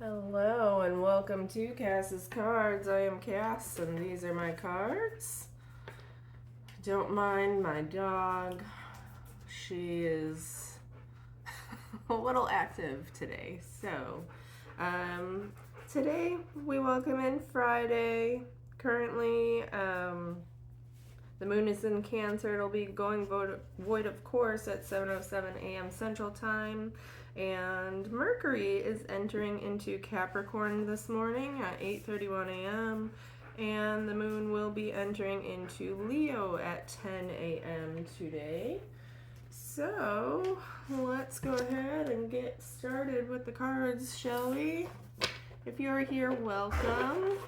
Hello and welcome to Cass's Cards. I am Cass and these are my cards. Don't mind my dog. She is a little active today. Today we welcome in Friday. Currently, the moon is in Cancer. It'll be going void of course at 7:07 a.m. Central Time. And Mercury is entering into Capricorn this morning at 8:31 a.m. And the moon will be entering into Leo at 10 a.m. today. So let's go ahead and get started with the cards, shall we? If you're here, welcome.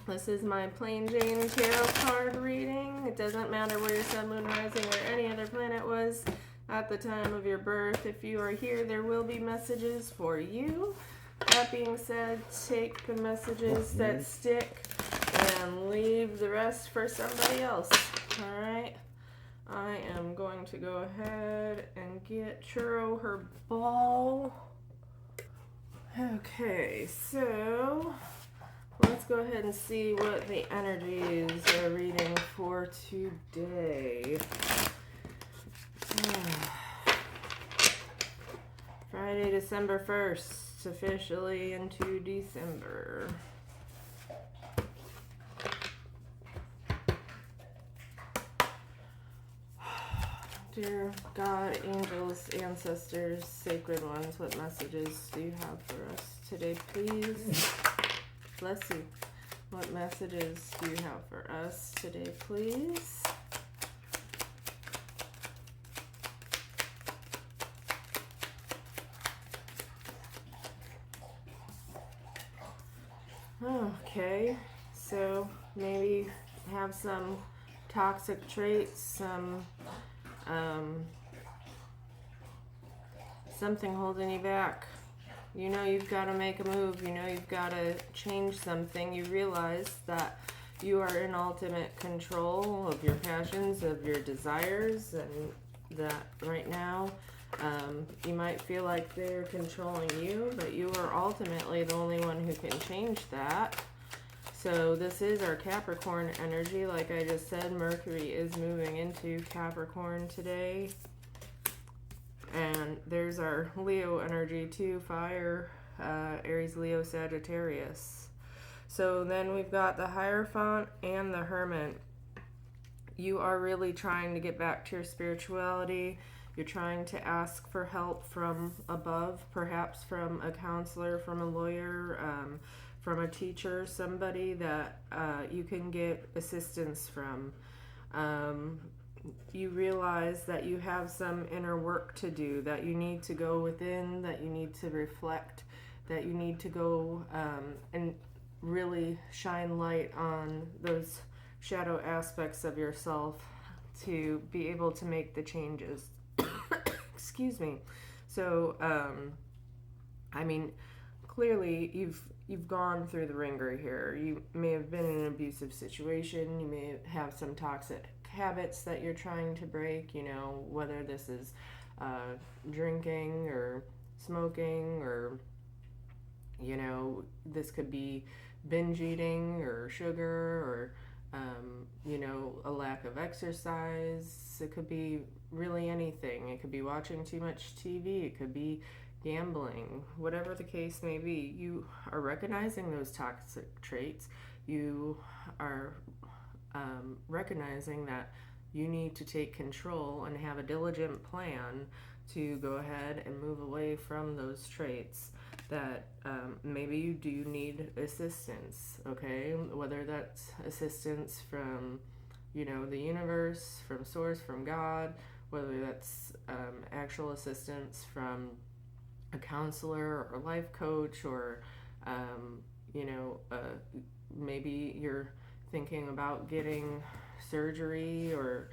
This is my plain Jane tarot card reading. It doesn't matter where your sun, moon, rising, or any other planet was at the time of your birth. If you are here, there will be messages for you. That being said, take the messages that stick and leave the rest for somebody else. All right. I am going to go ahead and get Churro her ball. Okay, so let's go ahead and see what the energies are reading for today. Friday, December 1st, officially into December. Dear God, angels, ancestors, sacred ones, what messages do you have for us today, please? Bless you. What messages do you have for us today, please? Okay, so maybe have some toxic traits, something holding you back. You know you've got to make a move. You know you've got to change something. You realize that you are in ultimate control of your passions, of your desires, and that right now you might feel like they're controlling you, but you are ultimately the only one who can change that. So this is our Capricorn energy. Like I just said, Mercury is moving into Capricorn today. And there's our Leo energy too, fire, Aries, Leo, Sagittarius. So then we've got the Hierophant and the Hermit. You are really trying to get back to your spirituality. You're trying to ask for help from above, perhaps from a counselor, from a lawyer, from a teacher, somebody that you can get assistance from. You realize that you have some inner work to do, that you need to go within, that you need to reflect, that you need to go and really shine light on those shadow aspects of yourself to be able to make the changes. Excuse me. So, I mean, clearly you've gone through the ringer here. You may have been in an abusive situation. You may have some toxic habits that you're trying to break, you know, whether this is drinking or smoking, or you know, this could be binge eating or sugar, or you know, a lack of exercise. It could be really anything. It could be watching too much TV. It could be gambling. Whatever the case may be, you are recognizing those toxic traits. You are recognizing that you need to take control and have a diligent plan to go ahead and move away from those traits. That maybe you do need assistance, okay? Whether that's assistance from, you know, the universe, from source, from God, whether that's actual assistance from a counselor or life coach, or you know, maybe you're thinking about getting surgery, or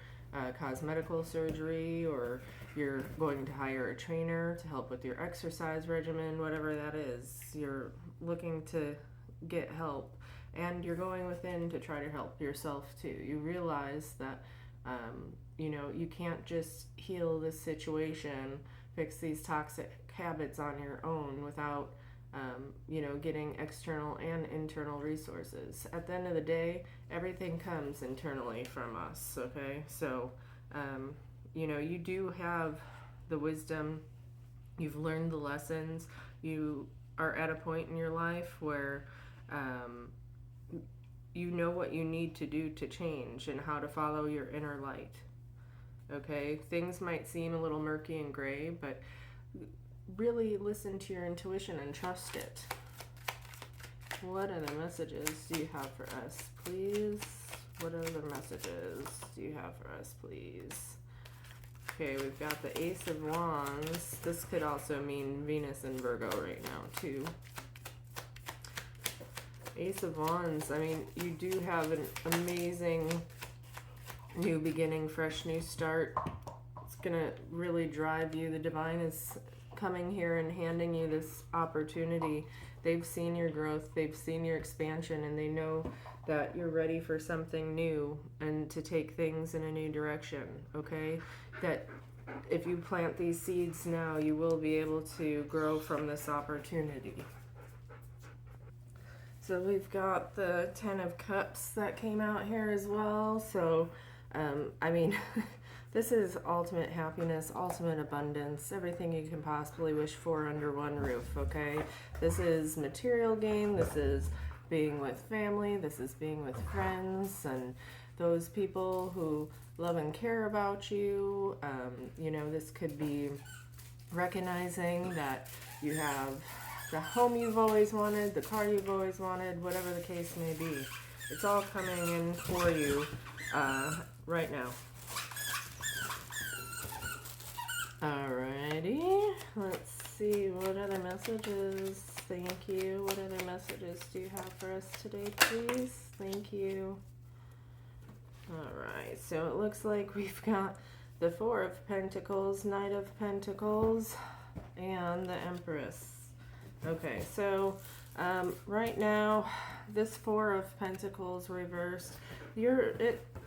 cosmetical surgery, or you're going to hire a trainer to help with your exercise regimen, whatever that is. You're looking to get help, and you're going within to try to help yourself too. You realize that you know, you can't just heal this situation, fix these toxic habits on your own without you know, getting external and internal resources. At the end of the day, everything comes internally from us, okay? So, you know, you do have the wisdom, you've learned the lessons, you are at a point in your life where you know what you need to do to change and how to follow your inner light. Okay, things might seem a little murky and gray, but really listen to your intuition and trust it. What other messages do you have for us, please? What other messages do you have for us, please? Okay, we've got the Ace of Wands. This could also mean Venus and Virgo right now, too. Ace of Wands, I mean, you do have an amazing new beginning, fresh new start. It's going to really drive you. The divine is coming here and handing you this opportunity. They've seen your growth, they've seen your expansion, and they know that you're ready for something new and to take things in a new direction, okay? That if you plant these seeds now, you will be able to grow from this opportunity. So we've got the Ten of Cups that came out here as well. So, I mean, this is ultimate happiness, ultimate abundance, everything you can possibly wish for under one roof, okay? This is material gain, this is being with family, this is being with friends, and those people who love and care about you. You know, this could be recognizing that you have the home you've always wanted, the car you've always wanted, whatever the case may be. It's all coming in for you right now. Alrighty, let's see, what other messages? Thank you. What other messages do you have for us today, please? Thank you. Alright, so it looks like we've got the Four of Pentacles, Knight of Pentacles, and the Empress. Okay, so right now, this Four of Pentacles reversed.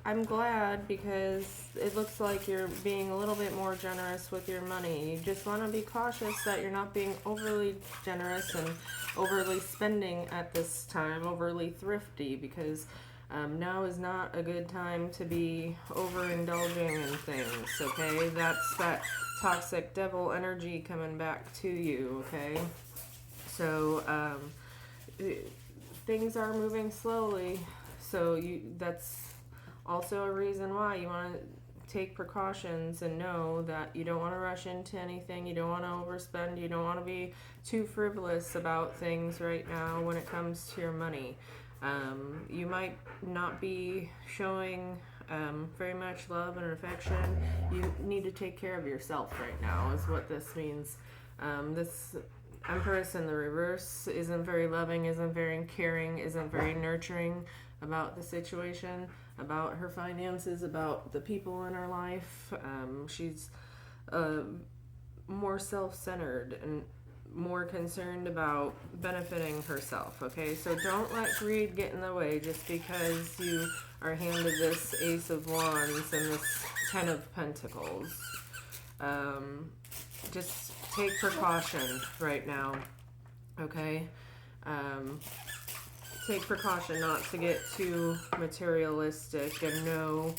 I'm glad because it looks like you're being a little bit more generous with your money. You just want to be cautious that you're not being overly generous and overly spending at this time, overly thrifty, because now is not a good time to be overindulging in things, okay? That's that toxic devil energy coming back to you, okay? So things are moving slowly, so that's also a reason why you want to take precautions and know that you don't want to rush into anything, you don't want to overspend, you don't want to be too frivolous about things right now when it comes to your money. You might not be showing very much love and affection. You need to take care of yourself right now is what this means. This Empress in the reverse isn't very loving, isn't very caring, isn't very nurturing about the situation, about her finances, about the people in her life. She's more self-centered and more concerned about benefiting herself, okay? So don't let greed get in the way just because you are handed this Ace of Wands and this Ten of Pentacles. Just take precaution right now, okay? Take precaution not to get too materialistic and know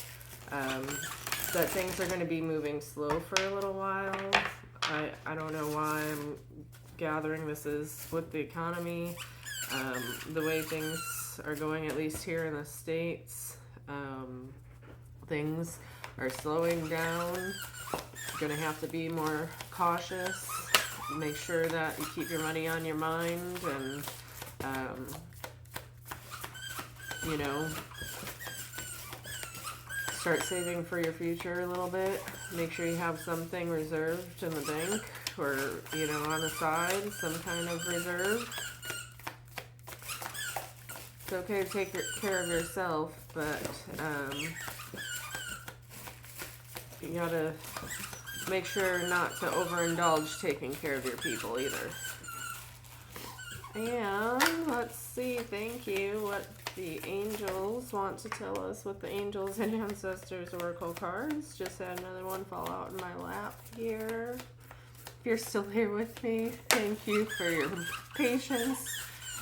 that things are going to be moving slow for a little while. I don't know why I'm gathering this is with the economy, the way things are going, at least here in the States. Things are slowing down. You're going to have to be more cautious. Make sure that you keep your money on your mind and, you know, start saving for your future a little bit. Make sure you have something reserved in the bank or, you know, on the side, some kind of reserve. It's okay to take care of yourself, but you gotta make sure not to overindulge taking care of your people either. And let's see, thank you, what the angels want to tell us with the Angels and Ancestors Oracle cards. Just had another one fall out in my lap here. you're still here with me, thank you for your patience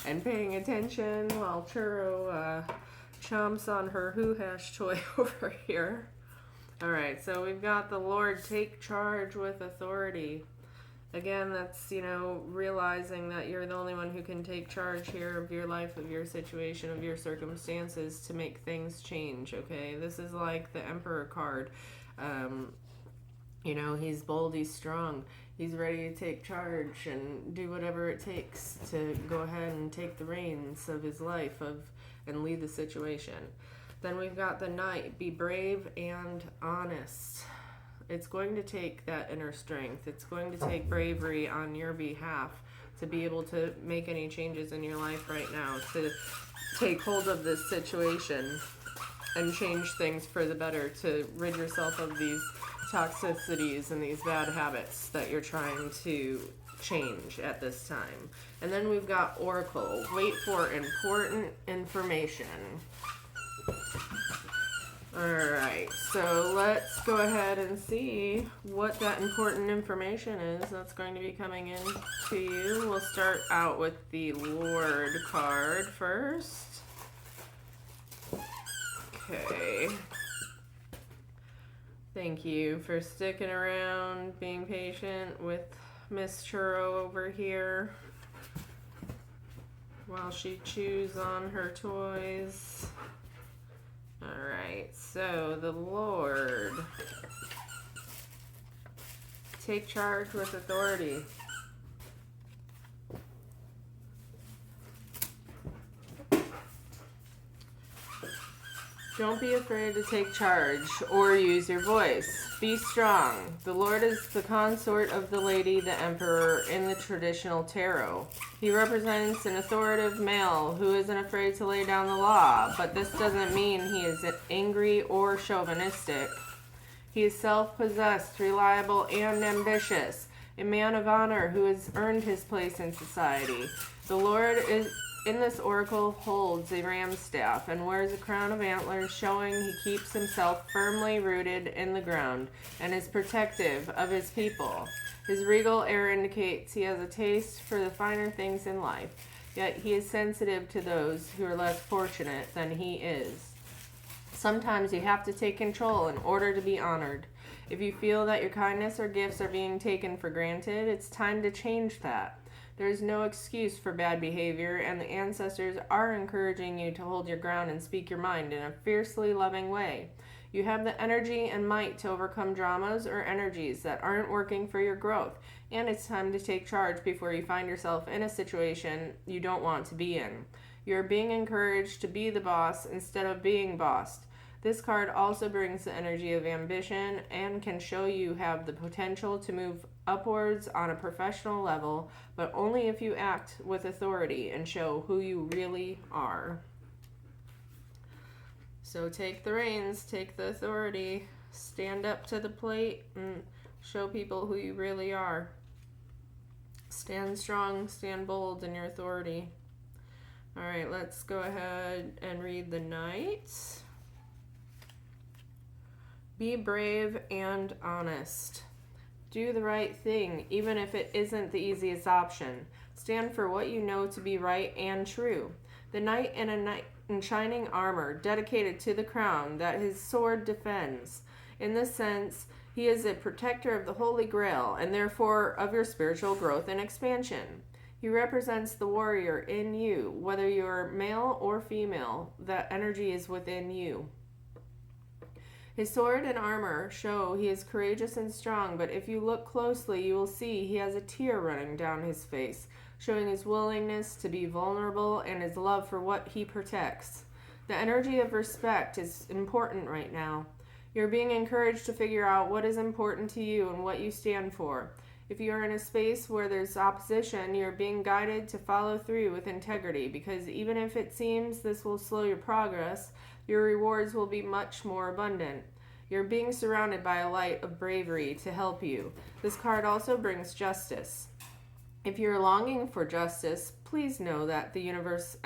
and paying attention while Churro chomps on her Who Hash toy over here. Alright, so we've got the Lord, take charge with authority. Again, that's, realizing that you're the only one who can take charge here of your life, of your situation, of your circumstances to make things change, okay? This is like the Emperor card. He's bold, he's strong. He's ready to take charge and do whatever it takes to go ahead and take the reins of his life and lead the situation. Then we've got the Knight, be brave and honest. It's going to take that inner strength. It's going to take bravery on your behalf to be able to make any changes in your life right now, to take hold of this situation and change things for the better, to rid yourself of these toxicities and these bad habits that you're trying to change at this time. And then we've got Oracle, wait for important information. Alright, so let's go ahead and see what that important information is that's going to be coming in to you. We'll start out with the Lord card first. Okay. Thank you for sticking around, being patient with Miss Churro over here while she chews on her toys. Alright, so the Lord, take charge with authority. Don't be afraid to take charge or use your voice. Be strong. The Lord is the consort of the lady, the emperor, in the traditional tarot. He represents an authoritative male who isn't afraid to lay down the law, but this doesn't mean he is angry or chauvinistic. He is self-possessed, reliable, and ambitious, a man of honor who has earned his place in society. The Lord is in this oracle holds a ram's staff and wears a crown of antlers, showing he keeps himself firmly rooted in the ground and is protective of his people. His regal air indicates he has a taste for the finer things in life, yet he is sensitive to those who are less fortunate than he is. Sometimes you have to take control in order to be honored. If you feel that your kindness or gifts are being taken for granted, it's time to change that. There is no excuse for bad behavior, and the ancestors are encouraging you to hold your ground and speak your mind in a fiercely loving way. You have the energy and might to overcome dramas or energies that aren't working for your growth, and it's time to take charge before you find yourself in a situation you don't want to be in. You're being encouraged to be the boss instead of being bossed. This card also brings the energy of ambition and can show you have the potential to move upwards on a professional level, but only if you act with authority and show who you really are. So take the reins, take the authority, stand up to the plate, and show people who you really are. Stand strong, stand bold in your authority. All right, let's go ahead and read the Knight. Be brave and honest. Do the right thing, even if it isn't the easiest option. Stand for what you know to be right and true. The knight in shining armor, dedicated to the crown that his sword defends. In this sense, he is a protector of the Holy Grail, and therefore of your spiritual growth and expansion. He represents the warrior in you, whether you're male or female. That energy is within you. His sword and armor show he is courageous and strong, but if you look closely, you will see he has a tear running down his face, showing his willingness to be vulnerable and his love for what he protects. The energy of respect is important right now. You're being encouraged to figure out what is important to you and what you stand for. If you are in a space where there's opposition, you're being guided to follow through with integrity, because even if it seems this will slow your progress, your rewards will be much more abundant. You're being surrounded by a light of bravery to help you. This card also brings justice. If you're longing for justice, please know that the universal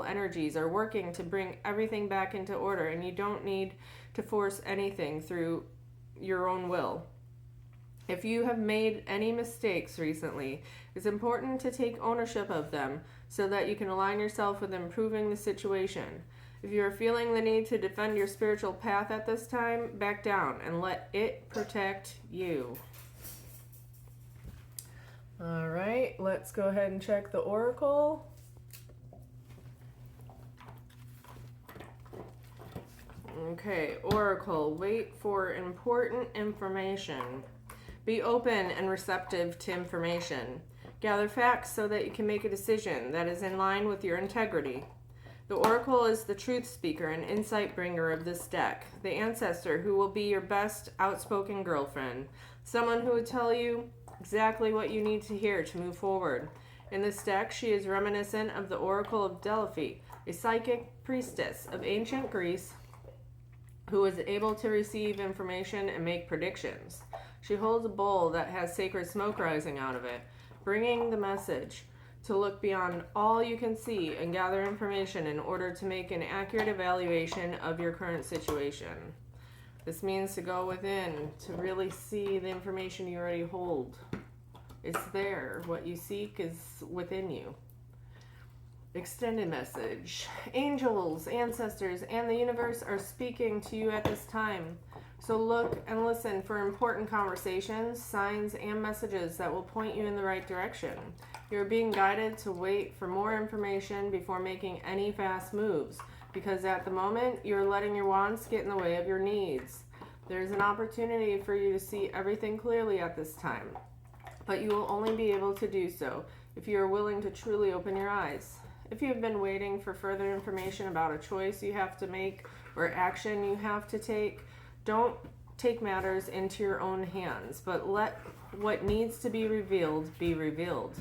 energies are working to bring everything back into order, and you don't need to force anything through your own will. If you have made any mistakes recently, it's important to take ownership of them so that you can align yourself with improving the situation. If you are feeling the need to defend your spiritual path at this time, back down and let it protect you. All right, let's go ahead and check the oracle. Okay, oracle, wait for important information. Be open and receptive to information. Gather facts so that you can make a decision that is in line with your integrity. The oracle is the truth speaker and insight bringer of this deck, the ancestor who will be your best outspoken girlfriend, someone who will tell you exactly what you need to hear to move forward. In this deck, she is reminiscent of the Oracle of Delphi, a psychic priestess of ancient Greece who was able to receive information and make predictions. She holds a bowl that has sacred smoke rising out of it, bringing the message to look beyond all you can see and gather information in order to make an accurate evaluation of your current situation. This means to go within, to really see the information you already hold. It's there. What you seek is within you. Extended message. Angels, ancestors, and the universe are speaking to you at this time. So look and listen for important conversations, signs, and messages that will point you in the right direction. You're being guided to wait for more information before making any fast moves, because at the moment, you're letting your wants get in the way of your needs. There's an opportunity for you to see everything clearly at this time, but you will only be able to do so if you are willing to truly open your eyes. If you have been waiting for further information about a choice you have to make or action you have to take, don't take matters into your own hands, but let what needs to be revealed be revealed.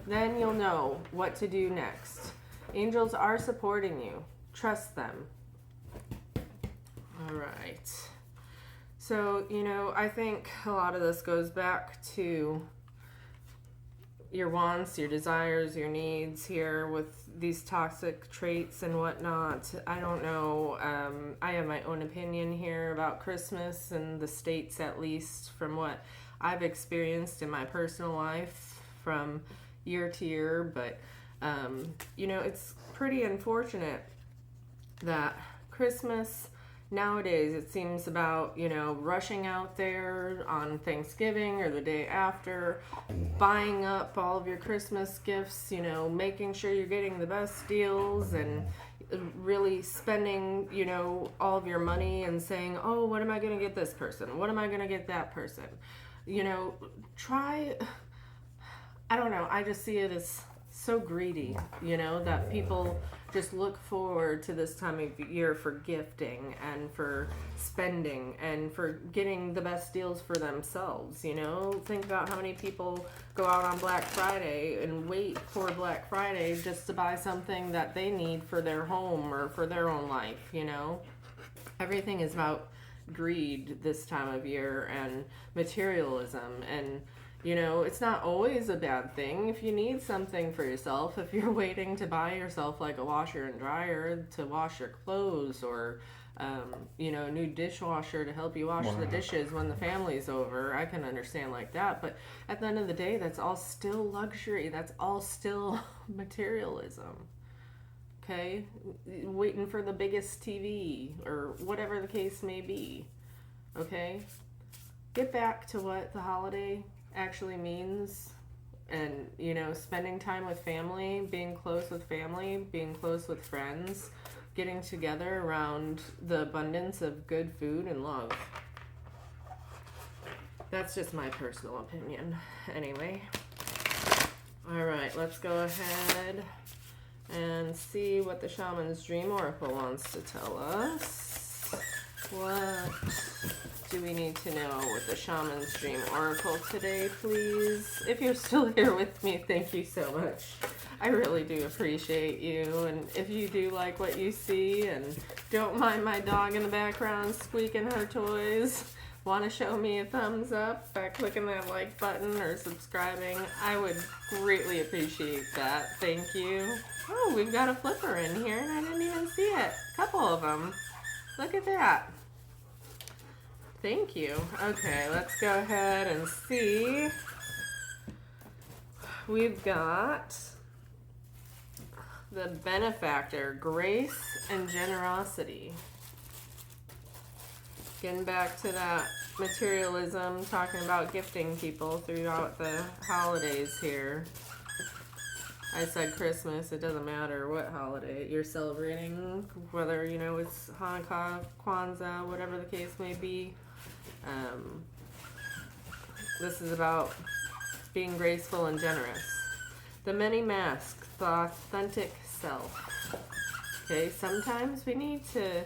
Then you'll know what to do next. Angels are supporting you. Trust them. All right. So, I think a lot of this goes back to your wants, your desires, your needs here with these toxic traits and whatnot. I don't know. I have my own opinion here about Christmas and the States, at least from what I've experienced in my personal life from year to year. But, it's pretty unfortunate that Christmas nowadays, it seems about, rushing out there on Thanksgiving or the day after, buying up all of your Christmas gifts, making sure you're getting the best deals and really spending, all of your money and saying, oh, what am I going to get this person? What am I going to get that person? I don't know. I just see it as so greedy, that people just look forward to this time of year for gifting and for spending and for getting the best deals for themselves. Think about how many people go out on Black Friday and wait for Black Friday just to buy something that they need for their home or for their own life. Everything is about greed this time of year and materialism, and it's not always a bad thing if you need something for yourself. If you're waiting to buy yourself like a washer and dryer to wash your clothes, or a new dishwasher to help you wash the dishes when the family's over, I can understand like that. But at the end of the day, that's all still luxury. That's all still materialism. Okay? Waiting for the biggest TV or whatever the case may be. Okay? Get back to what the holiday actually means, and spending time with family, being close with family, being close with friends, getting together around the abundance of good food and love. That's just my personal opinion. Anyway, all right, let's go ahead and see what the Shaman's Dream Oracle wants to tell us. What do we need to know with the Shaman's Dream Oracle today, please? If you're still here with me, thank you so much. I really do appreciate you. And if you do like what you see and don't mind my dog in the background squeaking her toys, want to show me a thumbs up by clicking that like button or subscribing, I would greatly appreciate that. Thank you. Oh, we've got a flipper in here and I didn't even see it. A couple of them. Look at that. Thank you. Okay, let's go ahead and see. We've got the benefactor, grace and generosity. Getting back to that materialism, talking about gifting people throughout the holidays here. I said Christmas, it doesn't matter what holiday you're celebrating, whether, you know, it's Hanukkah, Kwanzaa, whatever the case may be. This is about being graceful and generous. The many masks, the authentic self. Okay, sometimes we need to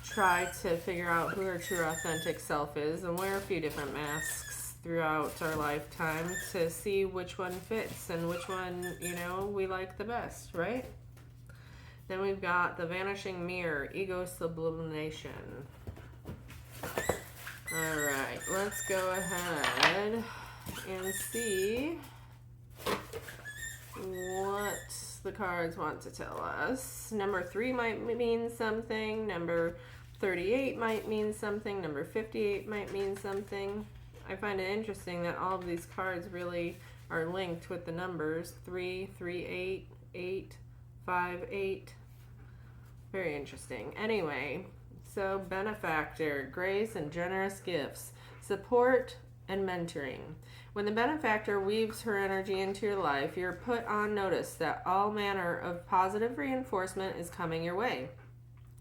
try to figure out who our true authentic self is and wear a few different masks throughout our lifetime to see which one fits and which one, you know, we like the best, right? Then we've got the vanishing mirror, ego sublimation. All right, let's go ahead and see what the cards want to tell us. Number 3 might mean something. Number 38 might mean something. Number 58 might mean something. I find it interesting that all of these cards really are linked with the numbers 3, 3, 8, 8, 5, 8. Very interesting. Anyway, so benefactor, grace and generous gifts, support and mentoring. When the benefactor weaves her energy into your life, you're put on notice that all manner of positive reinforcement is coming your way.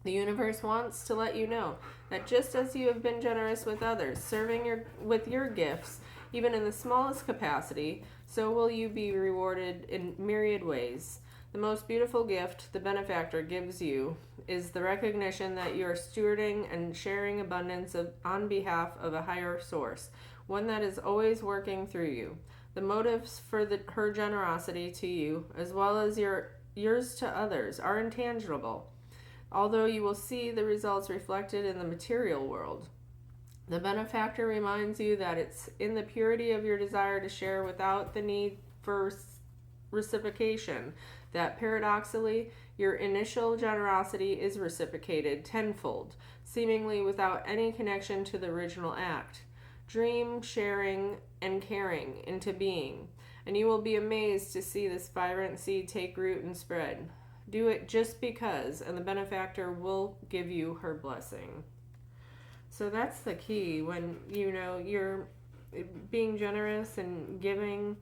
The universe wants to let you know that just as you have been generous with others, serving with your gifts, even in the smallest capacity, so will you be rewarded in myriad ways. The most beautiful gift the benefactor gives you is the recognition that you are stewarding and sharing abundance on behalf of a higher source, one that is always working through you. The motives for her generosity to you, as well as yours to others, are intangible, although you will see the results reflected in the material world. The benefactor reminds you that it's in the purity of your desire to share without the need for reciprocation that paradoxically your initial generosity is reciprocated tenfold, seemingly without any connection to the original act. Dream, sharing, and caring into being, and you will be amazed to see this vibrant seed take root and spread. Do it just because, and the benefactor will give you her blessing. So that's the key. When, you know, you're being generous and giving,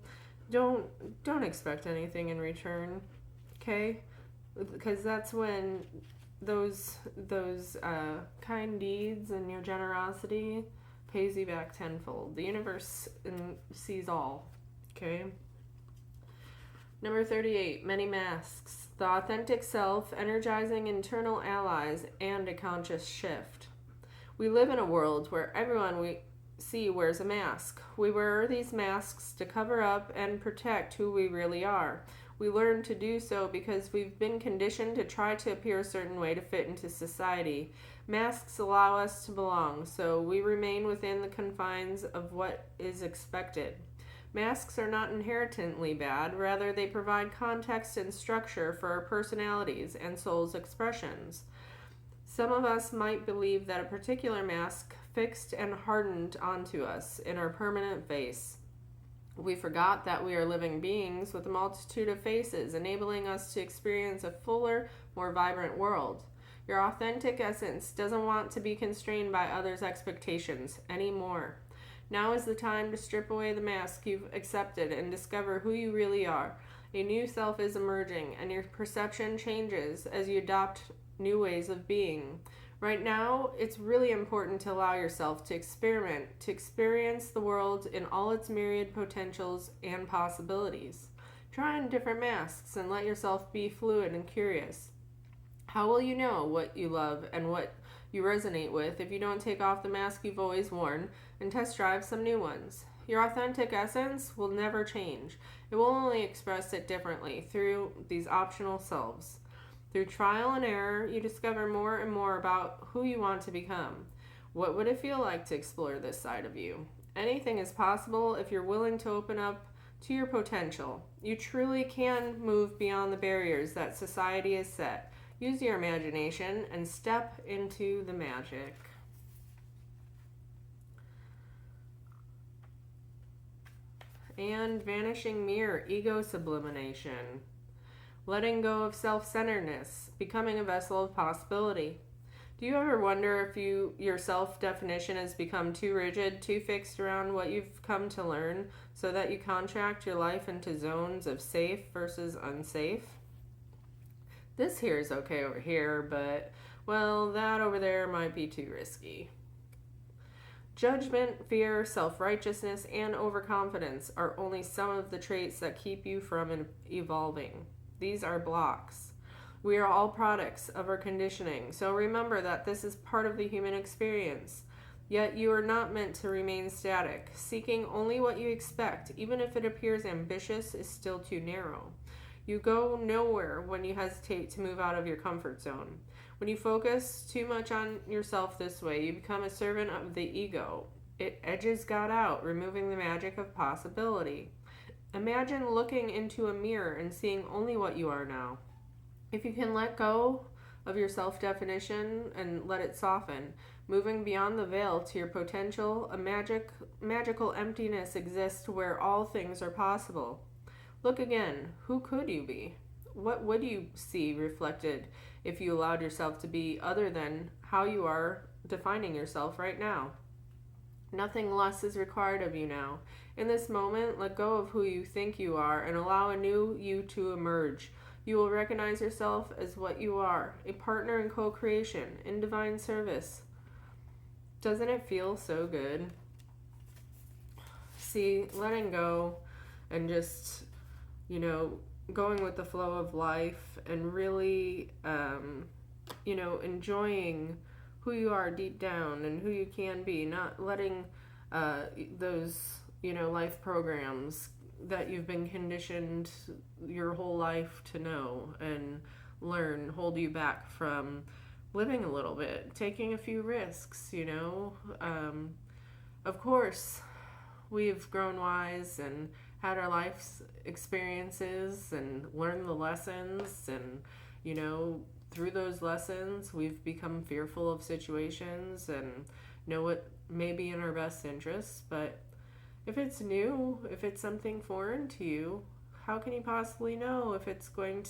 don't expect anything in return, okay? Because that's when those kind deeds and your generosity pays you back tenfold. The universe sees all, okay? Number 38, many masks. The authentic self, energizing internal allies, and a conscious shift. We live in a world where everyone we see wears a mask. We wear these masks to cover up and protect who we really are. We learn to do so because we've been conditioned to try to appear a certain way to fit into society. Masks allow us to belong, so we remain within the confines of what is expected. Masks are not inherently bad, rather they provide context and structure for our personalities and soul's expressions. Some of us might believe that a particular mask fixed and hardened onto us in our permanent face. We forgot that we are living beings with a multitude of faces, enabling us to experience a fuller, more vibrant world. Your authentic essence doesn't want to be constrained by others' expectations anymore. Now is the time to strip away the mask you've accepted and discover who you really are. A new self is emerging, and your perception changes as you adopt new ways of being. Right now, it's really important to allow yourself to experiment, to experience the world in all its myriad potentials and possibilities. Try on different masks and let yourself be fluid and curious. How will you know what you love and what you resonate with if you don't take off the mask you've always worn and test drive some new ones? Your authentic essence will never change. It will only express it differently through these optional selves. Through trial and error, you discover more and more about who you want to become. What would it feel like to explore this side of you? Anything is possible if you're willing to open up to your potential. You truly can move beyond the barriers that society has set. Use your imagination and step into the magic. And vanishing mirror, ego sublimation. Letting go of self-centeredness, becoming a vessel of possibility. Do you ever wonder if your self-definition has become too rigid, too fixed around what you've come to learn, so that you contract your life into zones of safe versus unsafe? This here is okay over here, but, well, that over there might be too risky. Judgment, fear, self-righteousness, and overconfidence are only some of the traits that keep you from evolving. These are blocks. We are all products of our conditioning, so remember that this is part of the human experience. Yet you are not meant to remain static. Seeking only what you expect, even if it appears ambitious, is still too narrow. You go nowhere when you hesitate to move out of your comfort zone. When you focus too much on yourself this way, you become a servant of the ego. It edges God out, removing the magic of possibility. Imagine looking into a mirror and seeing only what you are now. If you can let go of your self-definition and let it soften, moving beyond the veil to your potential, a magical emptiness exists where all things are possible. Look again. Who could you be? What would you see reflected if you allowed yourself to be other than how you are defining yourself right now? Nothing less is required of you now. In this moment, let go of who you think you are and allow a new you to emerge. You will recognize yourself as what you are, a partner in co-creation, in divine service. Doesn't it feel so good? See, letting go and just, going with the flow of life and really, enjoying who you are deep down and who you can be, not letting those, life programs that you've been conditioned your whole life to know and learn hold you back from living a little bit, taking a few risks, Of course, we've grown wise and had our life's experiences and learned the lessons and, through those lessons, we've become fearful of situations and know what may be in our best interests. But if it's new, if it's something foreign to you, how can you possibly know if it's going